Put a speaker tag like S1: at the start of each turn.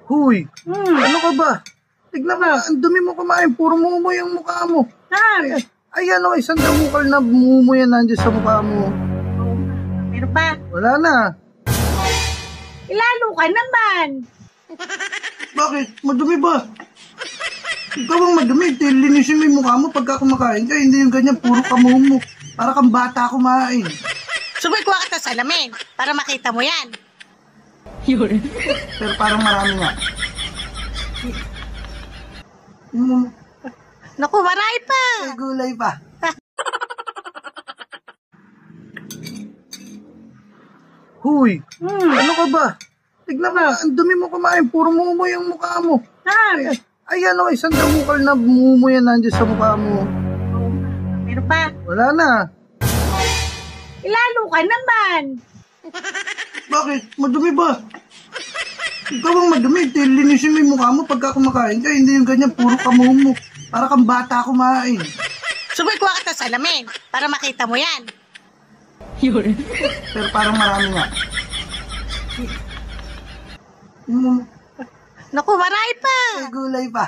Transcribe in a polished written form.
S1: Huy, ano ka ba? Tignan mo, ang dumi mo kumain. Puro mumumoy ang mukha mo. Ayan o, isang damukal na mumumoy yan nandiyan sa mukha mo.
S2: Meron ba?
S1: Wala na.
S2: Ilalo ka naman.
S1: Bakit? Madumi ba? Ikaw ang madumi. Linisin mo yung mukha mo pagka kumakain ka. Hindi yung ganyan, puro kamumo. Para kang bata kumain.
S2: Subay ko ka sa salamin para makita mo yan.
S1: Pero parang marami nga.
S2: Naku, marami pa.
S1: May gulay pa. Huy, ano ka ba? Tignan mo, ang dumi mo kumain. Puro mumumoy ang mukha mo. Ayan o, isang damukal na mumumoy yan nandiyan sa mukha mo.
S2: Meron ba?
S1: Wala na.
S2: Ilalo ka naman.
S1: Bakit? Madumi ba? Ikaw ang madumi. Linisin mo yung mukha mo pagka kumakain ka. Hindi yung ganyan, puro kamumo. Para kang bata kumain.
S2: Subay ko ka sa salamin para makita mo yan.
S1: Pero parang marami nga.
S2: Naku, marami pa.
S1: May gulay pa.